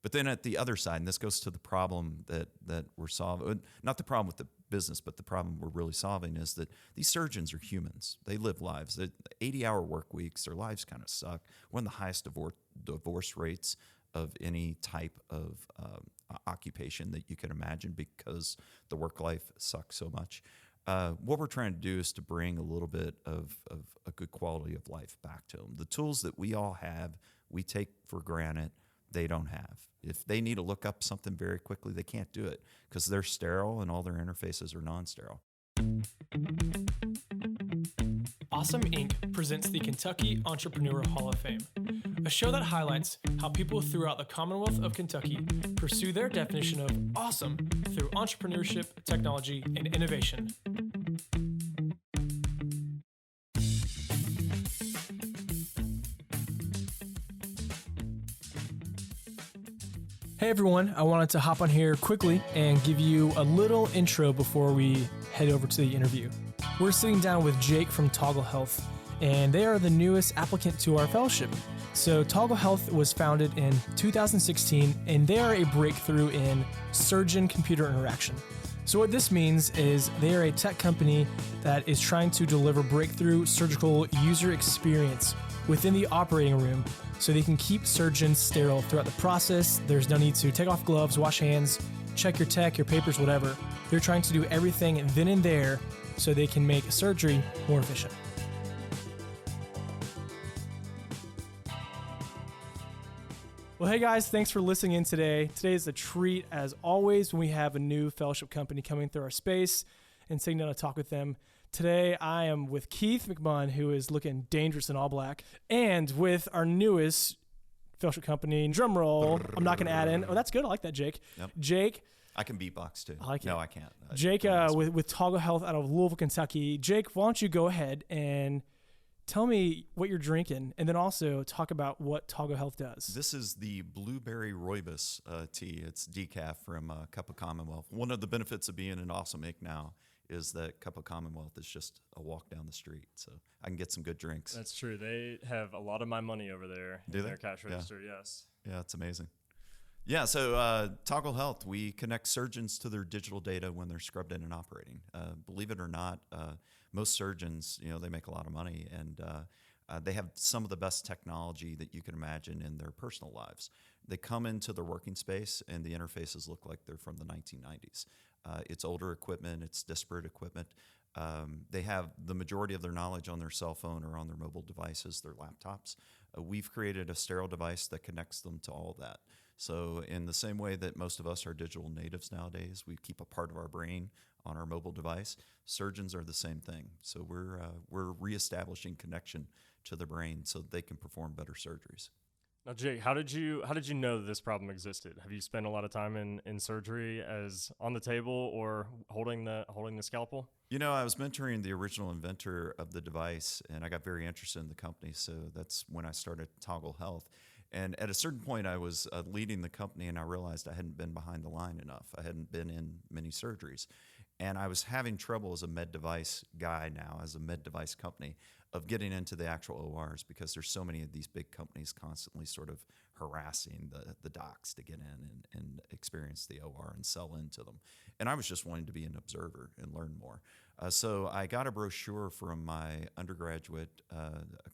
But then at the other side, and this goes to the problem that we're solving, not the problem with the business, but the problem we're really solving is that these surgeons are humans. They live lives. 80-hour work weeks, their lives kind of suck. One of the highest divorce rates of any type of occupation that you can imagine because the work life sucks so much. What we're trying to do is to bring a little bit of a good quality of life back to them. The tools that we all have, we take for granted, they don't have. If they need to look up something very quickly, they can't do it because they're sterile and all their interfaces are non-sterile. Awesome Inc. presents the Kentucky Entrepreneur Hall of Fame, a show that highlights how people throughout the Commonwealth of Kentucky pursue their definition of awesome through entrepreneurship, technology, and innovation. Hey everyone, I wanted to hop on here quickly and give you a little intro before we head over to the interview. We're sitting down with Jake from Toggle Health, and they are the newest applicant to our fellowship. So Toggle Health was founded in 2016, and they are a breakthrough in surgeon-computer interaction. So what this means is they are a tech company that is trying to deliver breakthrough surgical user experience within the operating room so they can keep surgeons sterile throughout the process. There's no need to take off gloves, wash hands, check your tech, your papers, whatever. They're trying to do everything then and there so they can make surgery more efficient. Well, hey guys, thanks for listening in today. Today is a treat as always when we have a new fellowship company coming through our space and sitting down to talk with them. Today, I am with Keith McMunn, who is looking dangerous in all black, and with our newest fellowship company, drum roll. I'm not going to add in. Oh, that's good. I like that, Jake. Yep. Jake. I can beatbox too. I like it. No, I can't. Jake with Toggle Health out of Louisville, Kentucky. Jake, why don't you go ahead and tell me what you're drinking, and then also talk about what Toggle Health does. This is the Blueberry Rooibos tea. It's decaf from Cup of Commonwealth. One of the benefits of being an Awesome Inc. now is that Cup of Commonwealth is just a walk down the street, so I can get some good drinks. That's true. They have a lot of my money over there in their cash register, yes. Yeah, it's amazing. Yeah, so Toggle Health, we connect surgeons to their digital data when they're scrubbed in and operating. Believe it or not, most surgeons, they make a lot of money, and they have some of the best technology that you can imagine in their personal lives. They come into their working space, and the interfaces look like they're from the 1990s. It's older equipment. It's disparate equipment. They have the majority of their knowledge on their cell phone or on their mobile devices, their laptops. We've created a sterile device that connects them to all that. So in the same way that most of us are digital natives nowadays, we keep a part of our brain on our mobile device. Surgeons are the same thing. So we're reestablishing connection to the brain so that they can perform better surgeries. Now, Jake, how did you know that this problem existed? Have you spent a lot of time in surgery as on the table or holding the scalpel? I was mentoring the original inventor of the device, and I got very interested in the company. So that's when I started Toggle Health. And at a certain point, I was leading the company, and I realized I hadn't been behind the line enough. I hadn't been in many surgeries. And I was having trouble as a med device guy now, as a med device company, of getting into the actual ORs because there's so many of these big companies constantly sort of harassing the docs to get in and experience the OR and sell into them. And I was just wanting to be an observer and learn more. So I got a brochure from my undergraduate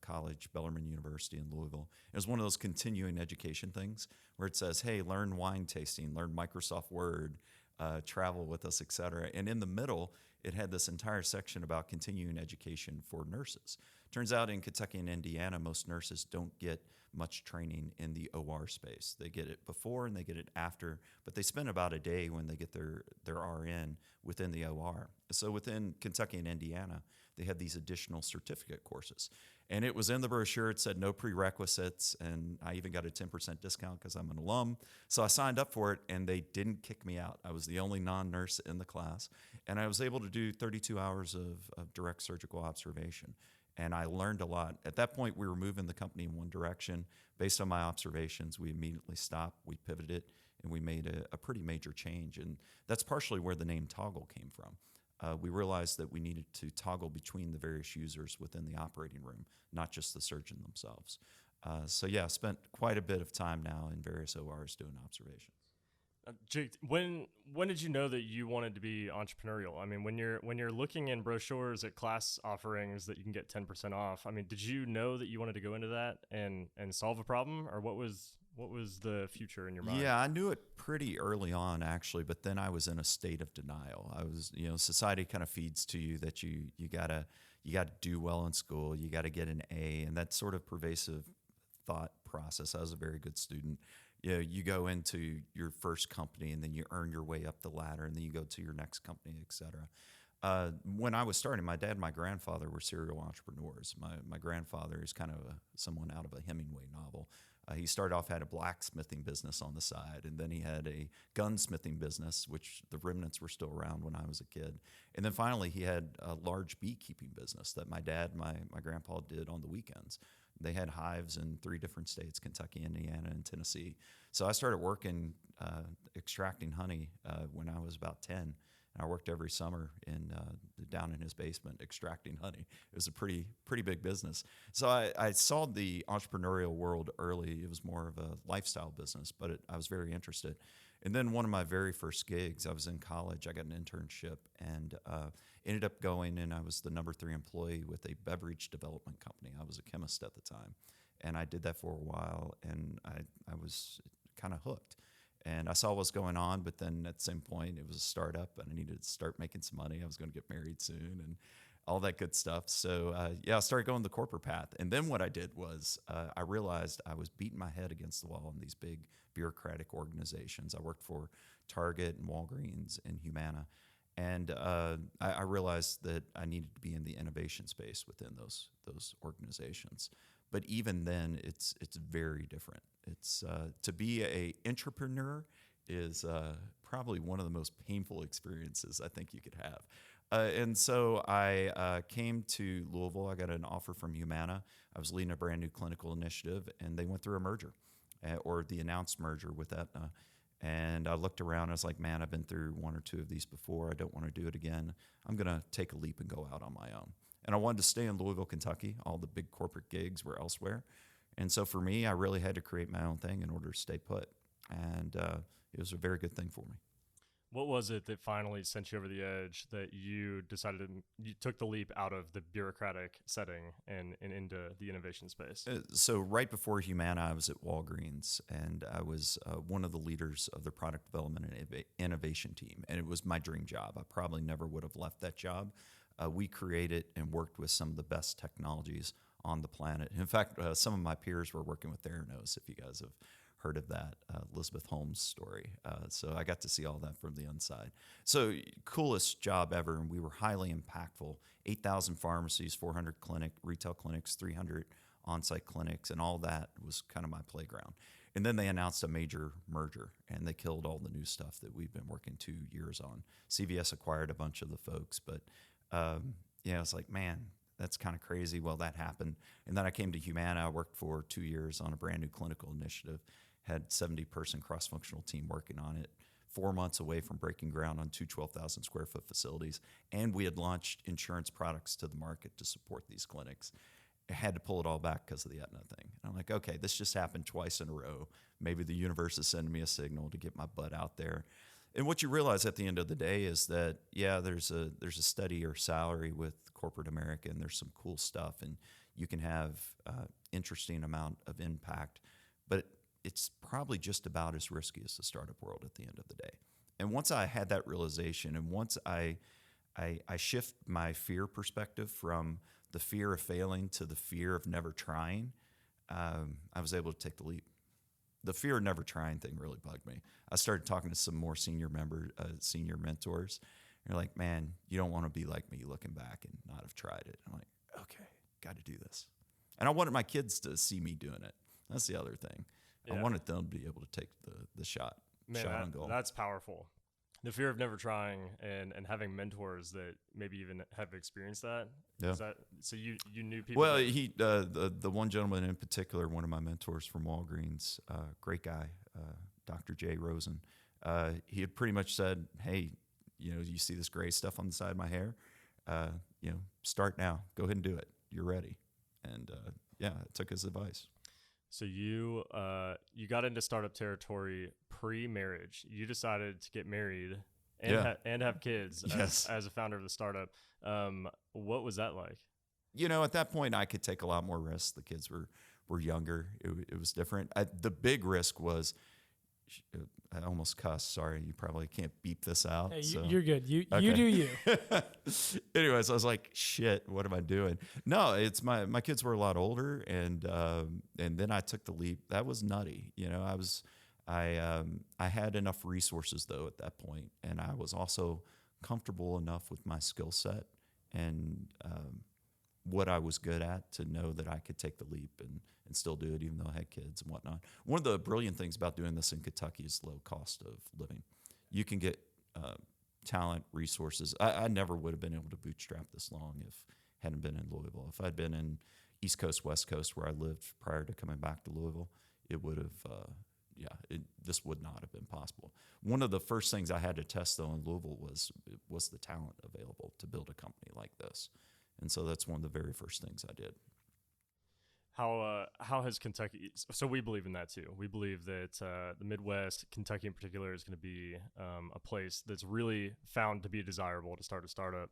college, Bellarmine University in Louisville. It was one of those continuing education things where it says, hey, learn wine tasting, learn Microsoft Word, travel with us, et cetera. And in the middle, it had this entire section about continuing education for nurses. Turns out in Kentucky and Indiana, most nurses don't get much training in the OR space. They get it before and they get it after, but they spend about a day when they get their RN within the OR. So within Kentucky and Indiana, they had these additional certificate courses. And it was in the brochure. It said no prerequisites, and I even got a 10% discount because I'm an alum. So I signed up for it, and they didn't kick me out. I was the only non-nurse in the class, and I was able to do 32 hours of direct surgical observation. And I learned a lot. At that point, we were moving the company in one direction. Based on my observations, we immediately stopped, we pivoted, and we made a pretty major change. And that's partially where the name Toggle came from. We realized that we needed to toggle between the various users within the operating room, not just the surgeon themselves. So yeah, I spent quite a bit of time now in various ORs doing observations. Jake, when did you know that you wanted to be entrepreneurial? I mean, when you're looking in brochures at class offerings that you can get 10% off. I mean, did you know that you wanted to go into that and solve a problem, or what was the future in your mind? Yeah, I knew it pretty early on, actually, but then I was in a state of denial. I was, society kind of feeds to you that you gotta do well in school, you gotta get an A, and that sort of pervasive thought process. I was a very good student. You go into your first company, and then you earn your way up the ladder, and then you go to your next company, et cetera. When I was starting, my dad and my grandfather were serial entrepreneurs. My grandfather is kind of someone out of a Hemingway novel. He started off, had a blacksmithing business on the side, and then he had a gunsmithing business, which the remnants were still around when I was a kid. And then finally, he had a large beekeeping business that my dad, my grandpa did on the weekends. They had hives in 3 different states, Kentucky, Indiana, and Tennessee. So I started working extracting honey when I was about 10. And I worked every summer down in his basement extracting honey. It was a pretty big business. So I saw the entrepreneurial world early. It was more of a lifestyle business, but I was very interested. And then one of my very first gigs, I was in college. I got an internship and ended up going, and I was the number 3 employee with a beverage development company. I was a chemist at the time, and I did that for a while, and I was kind of hooked. And I saw what was going on, but then at the same point, it was a startup, and I needed to start making some money. I was going to get married soon and all that good stuff. So, I started going the corporate path. And then what I did was I realized I was beating my head against the wall in these big bureaucratic organizations. I worked for Target and Walgreens and Humana. And I realized that I needed to be in the innovation space within those organizations. But even then, it's very different. It's to be a entrepreneur is probably one of the most painful experiences I think you could have. And so I came to Louisville. I got an offer from Humana. I was leading a brand new clinical initiative, and they went through a merger, or the announced merger with Aetna. And I looked around. I was like, man, I've been through 1 or 2 of these before. I don't want to do it again. I'm going to take a leap and go out on my own. And I wanted to stay in Louisville, Kentucky. All the big corporate gigs were elsewhere. And so for me, I really had to create my own thing in order to stay put. And it was a very good thing for me. What was it that finally sent you over the edge that you decided you took the leap out of the bureaucratic setting and into the innovation space? So right before Humana, I was at Walgreens, and I was one of the leaders of the product development and innovation team. And it was my dream job. I probably never would have left that job. We created and worked with some of the best technologies on the planet. In fact, some of my peers were working with Theranos, if you guys have heard of that, Elizabeth Holmes story. So I got to see all that from the inside. So coolest job ever, and we were highly impactful. 8,000 pharmacies, 400 retail clinics, 300 on-site clinics, and all that was kind of my playground. And then they announced a major merger, and they killed all the new stuff that we've been working 2 years on. CVS acquired a bunch of the folks, but it's like, man, that's kind of crazy. Well, that happened. And then I came to Humana. I worked for 2 years on a brand new clinical initiative, had 70-person cross-functional team working on it, 4 months away from breaking ground on 2 12,000 square foot facilities. And we had launched insurance products to the market to support these clinics. I had to pull it all back because of the Aetna thing. And I'm like, okay, this just happened twice in a row. Maybe the universe is sending me a signal to get my butt out there. And what you realize at the end of the day is that, yeah, there's a steadier salary with corporate America, and there's some cool stuff, and you can have interesting amount of impact, but it's probably just about as risky as the startup world at the end of the day. And once I had that realization, and once I shift my fear perspective from the fear of failing to the fear of never trying, I was able to take the leap. The fear of never trying thing really bugged me. I started talking to some more senior mentors. They're like, man, you don't want to be like me looking back and not have tried it. I'm like, okay, got to do this. And I wanted my kids to see me doing it. That's the other thing. Yeah. I wanted them to be able to take the shot. Man, on goal. That's powerful. The fear of never trying and having mentors that maybe even have experienced that. Yeah. Is that so? You knew people. Well, the one gentleman in particular, one of my mentors from Walgreens, great guy, Dr. Jay Rosen. He had pretty much said, "Hey, you see this gray stuff on the side of my hair? Start now. Go ahead and do it. You're ready." And I took his advice. So you got into startup territory pre-marriage. You decided to get married and Yeah. and have kids Yes. as a founder of the startup. What was that like? At that point, I could take a lot more risks. The kids were younger. It was different. The big risk was, I almost cussed. Sorry, you probably can't beep this out. Hey, so. you're good. You Okay. do you. Anyways, I was like, shit, what am I doing? No, it's my kids were a lot older, and then I took the leap. That was nutty. I had enough resources though at that point, and I was also comfortable enough with my skill set and what I was good at to know that I could take the leap and still do it, even though I had kids and whatnot. One of the brilliant things about doing this in Kentucky is low cost of living. You can get talent, resources. I never would have been able to bootstrap this long if I hadn't been in Louisville. If I'd been in East Coast, West Coast, where I lived prior to coming back to Louisville, it would have, this would not have been possible. One of the first things I had to test, though, in Louisville was the talent available to build a company like this. And so that's one of the very first things I did. How has Kentucky? So we believe in that too. We believe that the Midwest, Kentucky in particular, is going to be a place that's really found to be desirable to start a startup,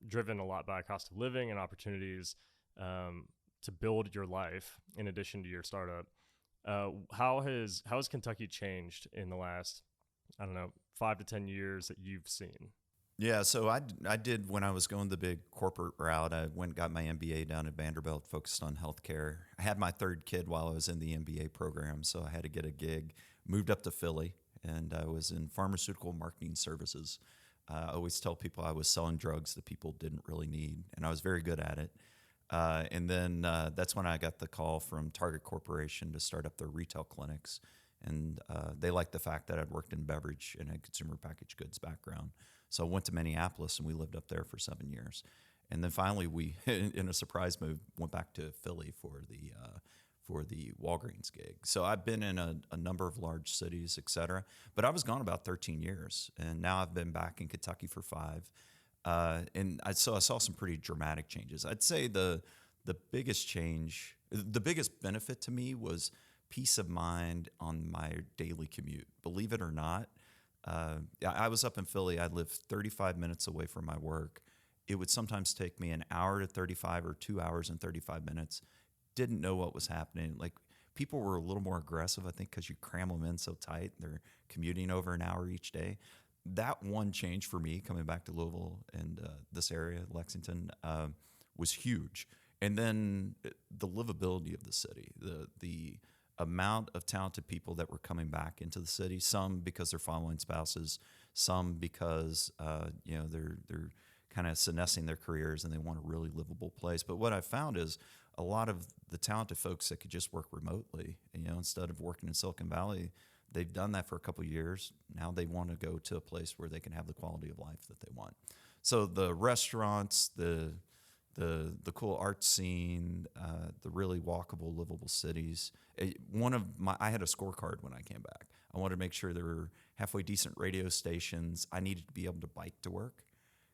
driven a lot by cost of living and opportunities to build your life in addition to your startup. How has Kentucky changed in the last, 5 to 10 years that you've seen? Yeah, so I did when I was going the big corporate route. I went and got my MBA down at Vanderbilt, focused on healthcare. I had my third kid while I was in the MBA program, so I had to get a gig. Moved up to Philly, and I was in pharmaceutical marketing services. I always tell people I was selling drugs that people didn't really need, and I was very good at it. And then that's when I got the call from Target Corporation to start up their retail clinics. And they liked the fact that I'd worked in beverage and had consumer packaged goods background. So I went to Minneapolis, and we lived up there for 7 years. And then finally, we, in a surprise move, went back to Philly for the Walgreens gig. So I've been in a number of large cities, et cetera. But I was gone about 13 years, and now I've been back in Kentucky for 5. And I saw some pretty dramatic changes. I'd say the biggest change, the biggest benefit to me was peace of mind on my daily commute. Believe it or not, I was up in Philly. I lived 35 minutes away from my work. It would sometimes take me an hour to 35 or 2 hours and 35 minutes. Didn't know what was happening. Like, people were a little more aggressive, I think, because you cram them in so tight. They're commuting over an hour each day. That one change for me coming back to Louisville and this area, Lexington, was huge. And then the livability of the city, the amount of talented people that were coming back into the city, some because they're following spouses, some because they're kind of senescing their careers and they want a really livable place. But what I found is a lot of the talented folks that could just work remotely, instead of working in Silicon Valley, they've done that for a couple of years. Now they want to go to a place where they can have the quality of life that they want. So the restaurants, the cool art scene, the really walkable, livable cities. I had a scorecard when I came back. I wanted to make sure there were halfway decent radio stations. I needed to be able to bike to work,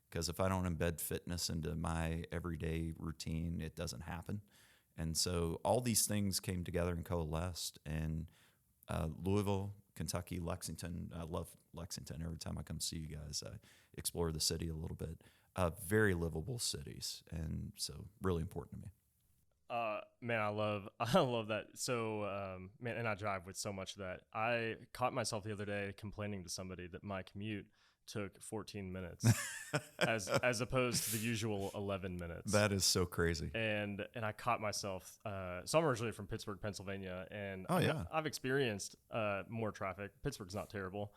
because if I don't embed fitness into my everyday routine, it doesn't happen. And so all these things came together and coalesced. And Louisville, Kentucky, Lexington. I love Lexington. Every time I come see you guys, I explore the city a little bit. Very livable cities, and so really important to me. Man, I love that. So, man, and I drive with so much of that. I caught myself the other day complaining to somebody that my commute took 14 minutes as opposed to the usual 11 minutes. That is so crazy. And I caught myself. So I'm originally from Pittsburgh, Pennsylvania, and I've experienced more traffic. Pittsburgh's not terrible.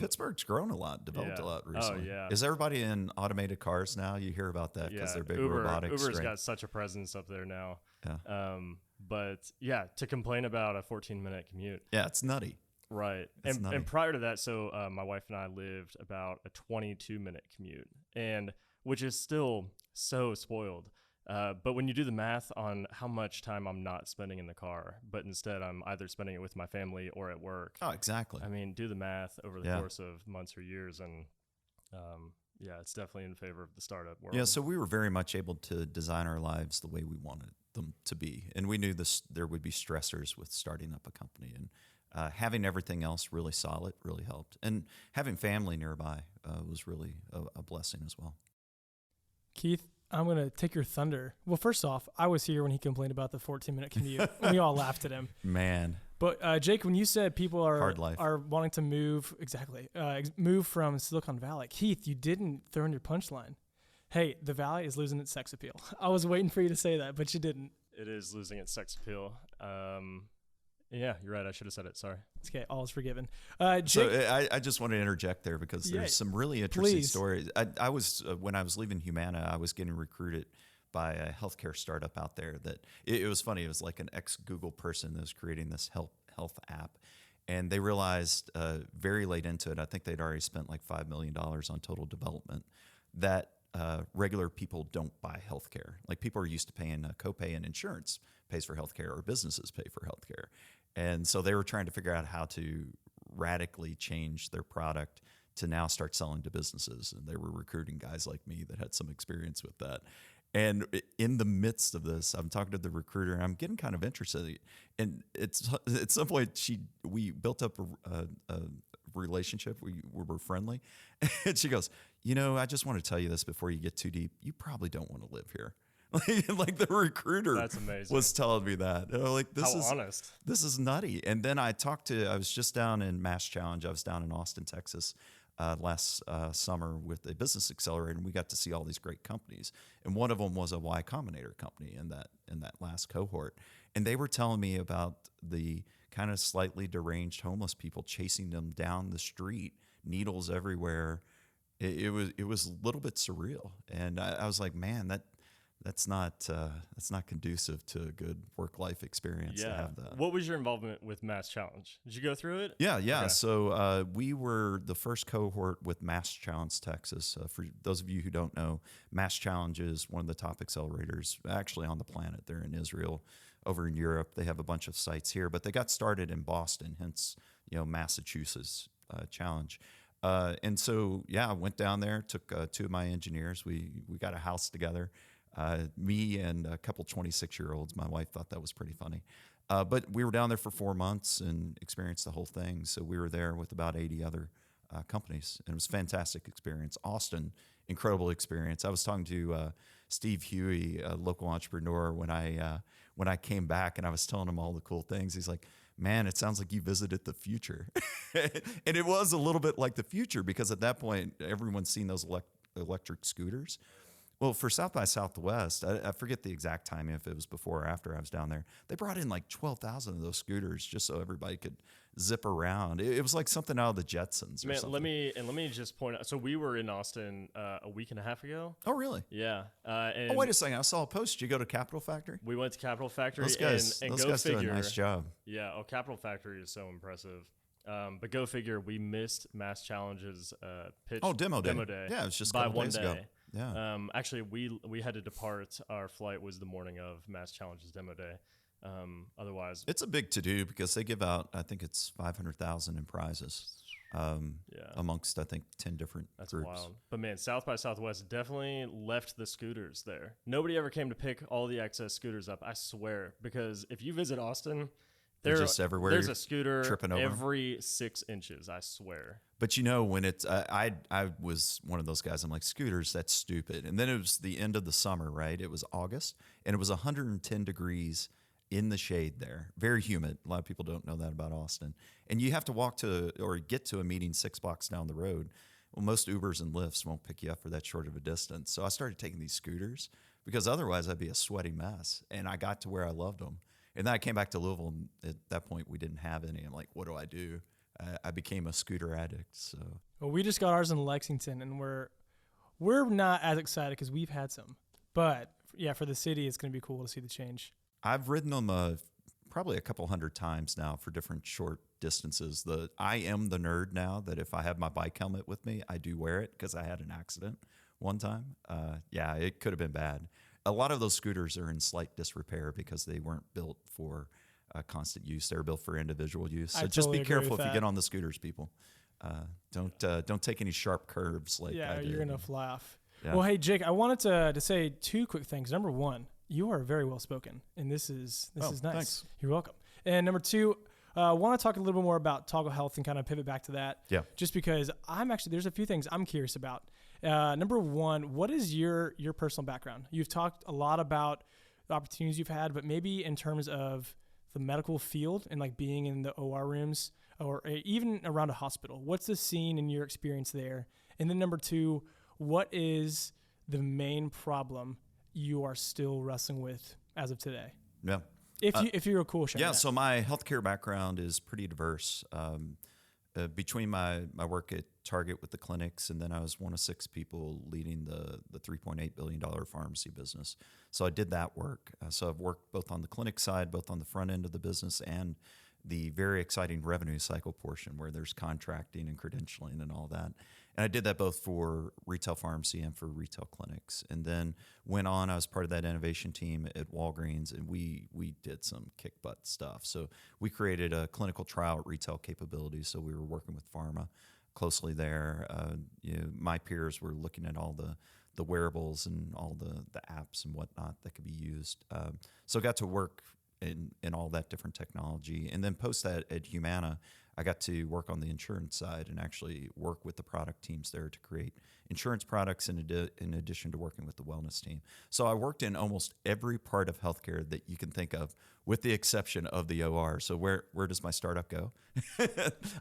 Pittsburgh's grown a lot, developed a lot recently. Oh, yeah. Is everybody in automated cars now? You hear about that because they're big robotics. Uber's got such a presence up there now. Yeah. But yeah, to complain about a 14-minute commute. Yeah, it's nutty. Right. And prior to that, so my wife and I lived about a 22-minute commute, and which is still so spoiled. But when you do the math on how much time I'm not spending in the car, but instead I'm either spending it with my family or at work. Oh, exactly. I mean, do the math over the course of months or years, and it's definitely in favor of the startup world. Yeah, so we were very much able to design our lives the way we wanted them to be. And we knew there would be stressors with starting up a company, and having everything else really solid really helped. And having family nearby was really a blessing as well. Keith, I'm going to take your thunder. Well, first off, I was here when he complained about the 14-minute commute. We all laughed at him. Man. But Jake, when you said people Hard life. are wanting to move, move from Silicon Valley, Keith, you didn't throw in your punchline. Hey, the Valley is losing its sex appeal. I was waiting for you to say that, but you didn't. It is losing its sex appeal. Yeah, you're right. I should have said it. Sorry. It's okay. All is forgiven. Jake, So I just want to interject there because Yeah, there's some really interesting please. stories. I was when I was leaving Humana, I was getting recruited by a healthcare startup out there that it was funny. It was like an ex-Google person that was creating this health app. And they realized very late into it, I think they'd already spent like $5 million on total development, that regular people don't buy healthcare. Like people are used to paying a copay, and insurance pays for healthcare, or businesses pay for healthcare. And so they were trying to figure out how to radically change their product to now start selling to businesses. And they were recruiting guys like me that had some experience with that. And in the midst of this, I'm talking to the recruiter, and I'm getting kind of interested. And it's at some point we built up a relationship. We were friendly, and she goes, I just want to tell you this before you get too deep. You probably don't want to live here. Like the recruiter That's amazing. was telling me that. And I'm like, How honest. this is nutty. And then I was just down in Mass Challenge. I was down in Austin, Texas last summer with a business accelerator, and we got to see all these great companies. And one of them was a Y Combinator company in that last cohort. And they were telling me about the kind of slightly deranged homeless people chasing them down the street, needles everywhere. It was a little bit surreal. And I was like, man, that's not conducive to a good work-life experience to have that. What was your involvement with Mass Challenge? Did you go through it? Yeah. Okay. So we were the first cohort with Mass Challenge Texas. For those of you who don't know, Mass Challenge is one of the top accelerators actually on the planet. They're in Israel, over in Europe. They have a bunch of sites here, but they got started in Boston, hence Massachusetts Challenge. And so I went down there, took two of my engineers. We got a house together. Me and a couple 26-year-olds. My wife thought that was pretty funny. But we were down there for 4 months and experienced the whole thing. So we were there with about 80 other companies, and it was a fantastic experience. Austin, incredible experience. I was talking to Steve Huey, a local entrepreneur, when I came back, and I was telling him all the cool things. He's like, man, it sounds like you visited the future. And it was a little bit like the future, because at that point, everyone's seen those electric scooters. Well, for South by Southwest, I forget the exact timing, if it was before or after I was down there. They brought in like 12,000 of those scooters just so everybody could zip around. It was like something out of the Jetsons. Or something. Let me just point out. So we were in Austin a week and a half ago. Oh, really? Yeah. And Oh, wait a second. I saw a post. Did you go to Capital Factory? we went to Capital Factory. Those guys, and those go guys figure. do a nice job. Yeah. Oh, Capital Factory is so impressive. But go figure, we missed Mass Challenge's pitch. Oh, demo day. Yeah, it was just a by couple one days day. ago. Yeah. Actually, we had to depart. Our flight was the morning of Mass Challenge's demo day. Otherwise, It's a big to-do because they give out, I think it's 500,000 in prizes amongst, I think, 10 different that's groups. wild. But man, South by Southwest definitely left the scooters there. Nobody ever came to pick all the excess scooters up, I swear. Because if you visit Austin, They're just everywhere. There's a scooter tripping over 'em. every 6 inches, I swear. But when it's, I was one of those guys. I'm like, scooters, that's stupid. And then it was the end of the summer, right? It was August, and it was 110 degrees in the shade there. Very humid. A lot of people don't know that about Austin. And you have to walk to or get to a meeting 6 blocks down the road. Well, most Ubers and Lyfts won't pick you up for that short of a distance. So I started taking these scooters because otherwise I'd be a sweaty mess. And I got to where I loved them. And then I came back to Louisville, and at that point we didn't have any. I'm like, what do I do? I became a scooter addict. So well, we just got ours in Lexington, and we're not as excited because we've had some. But yeah, for the city, it's going to be cool to see the change. I've ridden them probably a couple hundred times now for different short distances. I am the nerd now that if I have my bike helmet with me, I do wear it because I had an accident one time. Yeah, it could have been bad. A lot of those scooters are in slight disrepair because they weren't built for constant use. They were built for individual use. So I just totally be agree careful with if you that. get on the scooters, people. Don't take any sharp curves like I Yeah, did. you're going to fly off. Yeah. Well, hey, Jake, I wanted to say 2 quick things. Number one, You are very well spoken, and this is nice. Thanks. You're welcome. And number two, I want to talk a little bit more about Toggle Health and kind of pivot back to that. Yeah. Just because there's a few things I'm curious about. Number one, what is your personal background? You've talked a lot about the opportunities you've had, but maybe in terms of the medical field and like being in the OR rooms or even around a hospital, what's the scene in your experience there? And then number two, what is the main problem you are still wrestling with as of today? Yeah. If you're cool, sharing Yeah. that. So my healthcare background is pretty diverse. Between my work at Target with the clinics, and then I was one of 6 people leading the $3.8 billion pharmacy business. So I did that work. So I've worked both on the clinic side, both on the front end of the business, and the very exciting revenue cycle portion where there's contracting and credentialing and all that. And I did that both for retail pharmacy and for retail clinics. And then went on, I was part of that innovation team at Walgreens, and we did some kick butt stuff. So we created a clinical trial retail capability. So we were working with pharma closely there. My peers were looking at all the wearables and all the apps and whatnot that could be used. So I got to work in all that different technology. And then post that at Humana, I got to work on the insurance side and actually work with the product teams there to create insurance products in addition to working with the wellness team. So I worked in almost every part of healthcare that you can think of, with the exception of the OR. So where does my startup go?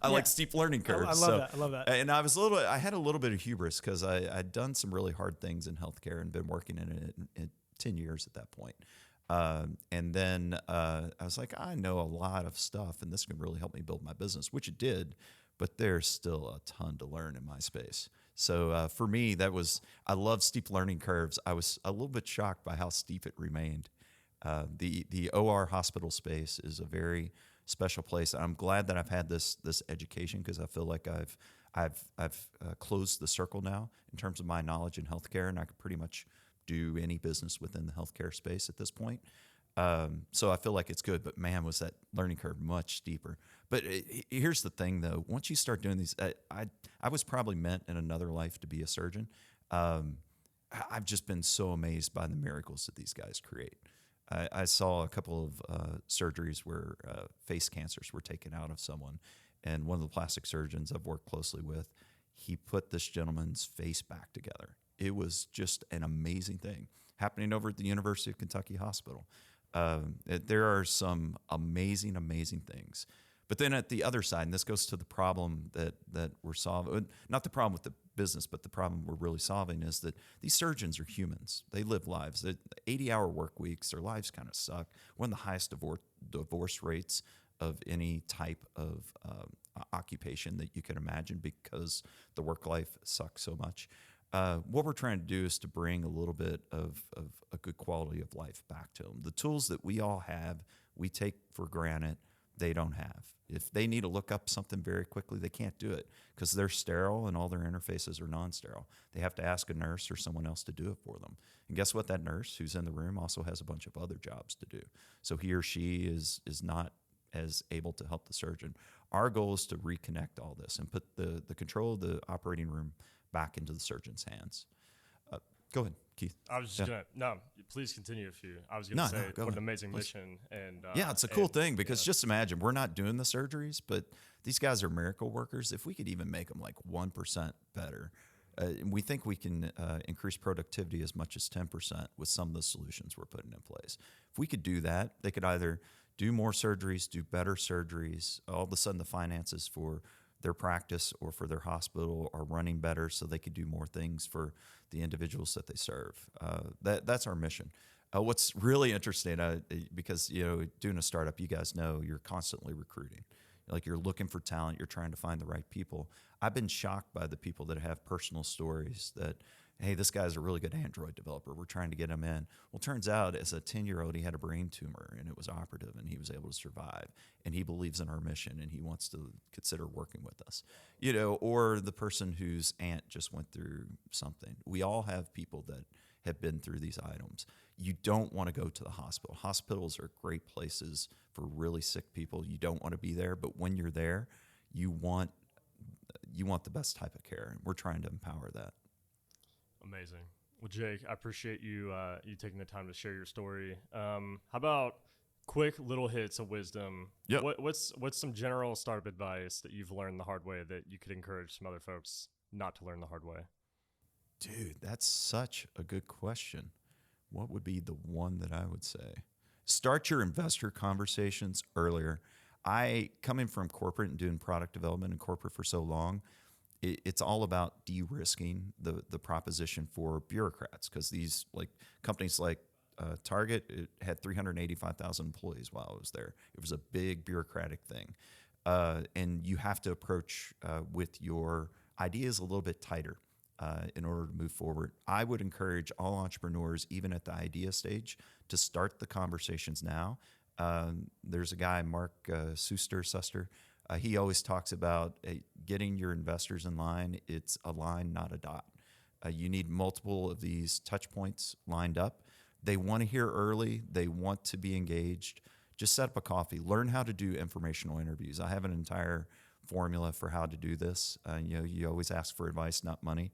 I like steep learning curves. I love that. And I had a little bit of hubris because I'd done some really hard things in healthcare and been working in it in 10 years at that point. And then I was like, I know a lot of stuff, and this can really help me build my business, which it did, but there's still a ton to learn in my space. So for me, I love steep learning curves. I was a little bit shocked by how steep it remained. The OR hospital space is a very special place. I'm glad that I've had this education because I feel like I've closed the circle now in terms of my knowledge in healthcare, and I could pretty much do any business within the healthcare space at this point. So I feel like it's good, but man, was that learning curve much steeper. But here's the thing though, once you start doing these, I was probably meant in another life to be a surgeon. I've just been so amazed by the miracles that these guys create. I saw a couple of surgeries where face cancers were taken out of someone, and one of the plastic surgeons I've worked closely with, he put this gentleman's face back together. It was just an amazing thing happening over at the University of Kentucky Hospital. There are some amazing, amazing things. But then at the other side, and this goes to the problem that we're solving, not the problem with the business, but the problem we're really solving is that these surgeons are humans. They live lives. 80-hour work weeks, their lives kind of suck. One of the highest divorce rates of any type of occupation that you can imagine because the work life sucks so much. What we're trying to do is to bring a little bit of a good quality of life back to them. The tools that we all have, we take for granted, they don't have. If they need to look up something very quickly, they can't do it because they're sterile and all their interfaces are non-sterile. They have to ask a nurse or someone else to do it for them. And guess what? That nurse who's in the room also has a bunch of other jobs to do. So he or she is not as able to help the surgeon. Our goal is to reconnect all this and put the control of the operating room back into the surgeon's hands. Go ahead, Keith. I was just please continue I was gonna say go what ahead, an amazing please. mission. And Yeah, it's a cool thing because just imagine, we're not doing the surgeries, but these guys are miracle workers. If we could even make them like 1% better, we think we can increase productivity as much as 10% with some of the solutions we're putting in place. If we could do that, they could either do more surgeries, do better surgeries. All of a sudden, the finances for their practice or for their hospital are running better so they could do more things for the individuals that they serve. That's our mission. What's really interesting, because doing a startup, you guys know you're constantly recruiting. Like you're looking for talent, you're trying to find the right people. I've been shocked by the people that have personal stories that, hey, this guy's a really good Android developer. We're trying to get him in. Well, turns out as a 10-year-old, he had a brain tumor and it was operative and he was able to survive. And he believes in our mission and he wants to consider working with us. Or the person whose aunt just went through something. We all have people that have been through these items. You don't want to go to the hospital. Hospitals are great places for really sick people. You don't want to be there, but when you're there, you want the best type of care. And we're trying to empower that. Amazing. Well, Jake, I appreciate you you taking the time to share your story. How about quick little hits of wisdom? Yep. What's some general startup advice that you've learned the hard way that you could encourage some other folks not to learn the hard way? Dude, that's such a good question. What would be the one that I would say? Start your investor conversations earlier. I, coming from corporate and doing product development in corporate for so long, it's all about de-risking the proposition for bureaucrats, because these like companies like Target, it had 385,000 employees while I was there. It was a big bureaucratic thing, and you have to approach with your ideas a little bit tighter in order to move forward. I would encourage all entrepreneurs, even at the idea stage, to start the conversations now. There's a guy, Mark Suster. He always talks about getting your investors in line. It's a line, not a dot. You need multiple of these touch points lined up. They want to hear early. They want to be engaged. Just set up a coffee. Learn how to do informational interviews. I have an entire formula for how to do this. You always ask for advice, not money.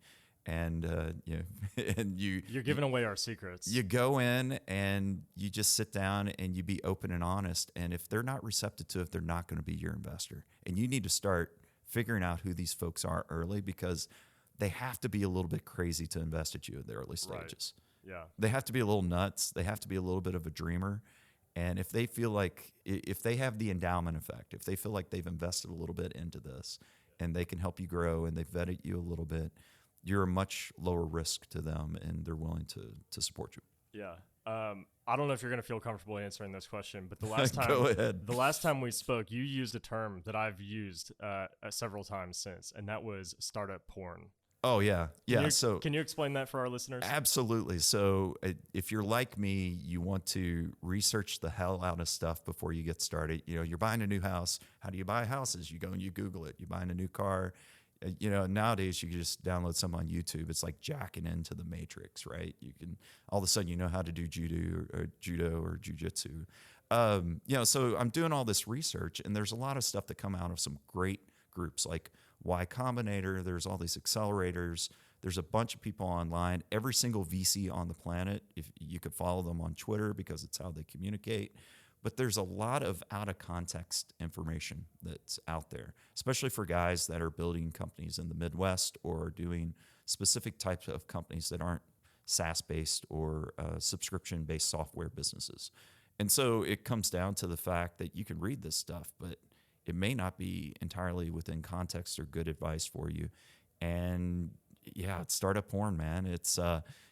And and You're giving away our secrets. you go in and you just sit down and you be open and honest. And if they're not receptive to it, they're not going to be your investor. And you need to start figuring out who these folks are early, because they have to be a little bit crazy to invest at you at the early stages. Yeah. They have to be a little nuts. They have to be a little bit of a dreamer. And if they feel like, if they have the endowment effect, if they feel like they've invested a little bit into this and they can help you grow and they've vetted you a little bit, you're a much lower risk to them and they're willing to support you. Yeah. I don't know if you're going to feel comfortable answering this question, but the last time, Go ahead. the last time we spoke, you used a term that I've used several times since, and that was startup porn. Oh, yeah. Yeah. Can you explain that for our listeners? Absolutely. So if you're like me, you want to research the hell out of stuff before you get started. You're buying a new house. How do you buy houses? You go and you Google it. You're buying a new car. Nowadays you can just download some on YouTube. It's like jacking into the Matrix, right? You can all of a sudden how to do judo or jujitsu. So I'm doing all this research, and there's a lot of stuff that come out of some great groups like Y Combinator. There's all these accelerators. There's a bunch of people online. Every single VC on the planet, if you could follow them on Twitter because it's how they communicate. But there's a lot of out of context information that's out there, especially for guys that are building companies in the Midwest or doing specific types of companies that aren't SaaS-based or subscription-based software businesses. And so it comes down to the fact that you can read this stuff, but it may not be entirely within context or good advice for you. And yeah, it's startup porn, man. It's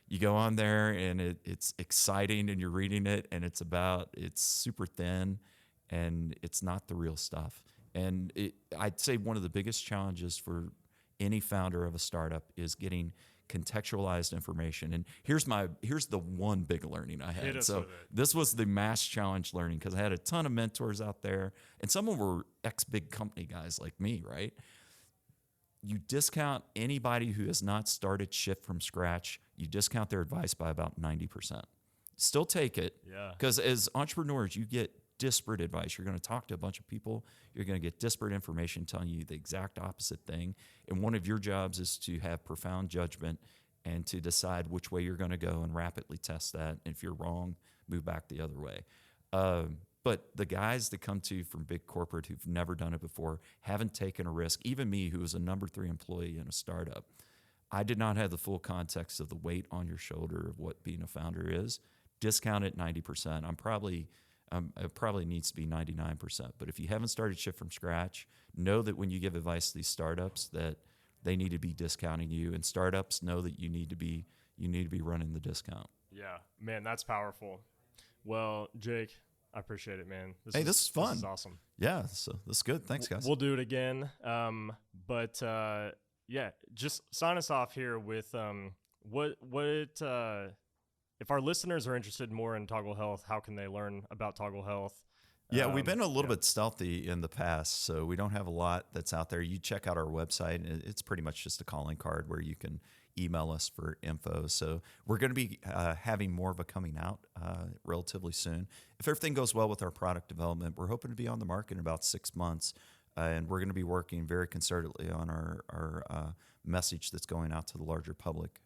you go on there and it's exciting and you're reading it and it's super thin and it's not the real stuff. And I'd say one of the biggest challenges for any founder of a startup is getting contextualized information. And here's the one big learning I had. So this was the mass challenge learning, because I had a ton of mentors out there and some of them were ex-big company guys like me, right? You discount anybody who has not started shit from scratch, you discount their advice by about 90%. Still take it, because as entrepreneurs, you get disparate advice. You're going to talk to a bunch of people. You're going to get disparate information telling you the exact opposite thing. And one of your jobs is to have profound judgment and to decide which way you're going to go and rapidly test that. And if you're wrong, move back the other way. But the guys that come to you from big corporate who've never done it before, haven't taken a risk, even me, who was a number 3 employee in a startup, I did not have the full context of the weight on your shoulder of what being a founder is. Discount it 90%. It probably needs to be 99%. But if you haven't started shit from scratch, know that when you give advice to these startups, that they need to be discounting you, and startups know that you need to be running the discount. Yeah, man, that's powerful. Well, Jake, I appreciate it, man. This is fun. This is awesome. Yeah, so this is good. Thanks, guys. We'll do it again. Yeah, just sign us off here with if our listeners are interested more in Toggle Health, how can they learn about Toggle Health? Yeah, we've been a little bit stealthy in the past, so we don't have a lot that's out there. You check out our website, and it's pretty much just a calling card where you can email us for info. So we're going to be having more of a coming out relatively soon. If everything goes well with our product development, we're hoping to be on the market in about 6 months. and we're going to be working very concertedly on our message that's going out to the larger public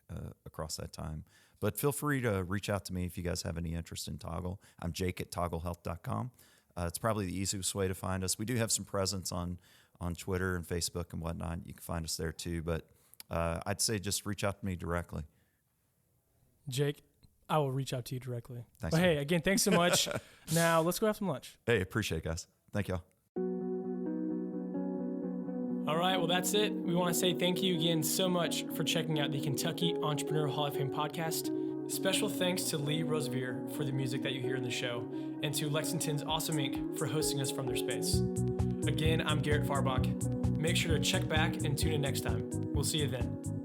across that time. But feel free to reach out to me if you guys have any interest in Toggle. I'm Jake at togglehealth.com. It's probably the easiest way to find us. We do have some presence on Twitter and Facebook and whatnot. You can find us there too. But I'd say just reach out to me directly. Jake, I will reach out to you directly. Thanks, but man. hey, again, thanks so much. Now let's go have some lunch. Hey, appreciate it, guys. Thank y'all. All right, well, that's it. We want to say thank you again so much for checking out the Kentucky Entrepreneur Hall of Fame podcast. Special thanks to Lee Rosevere for the music that you hear in the show, and to Lexington's Awesome Inc. for hosting us from their space. Again, I'm Garrett Farbach. Make sure to check back and tune in next time. We'll see you then.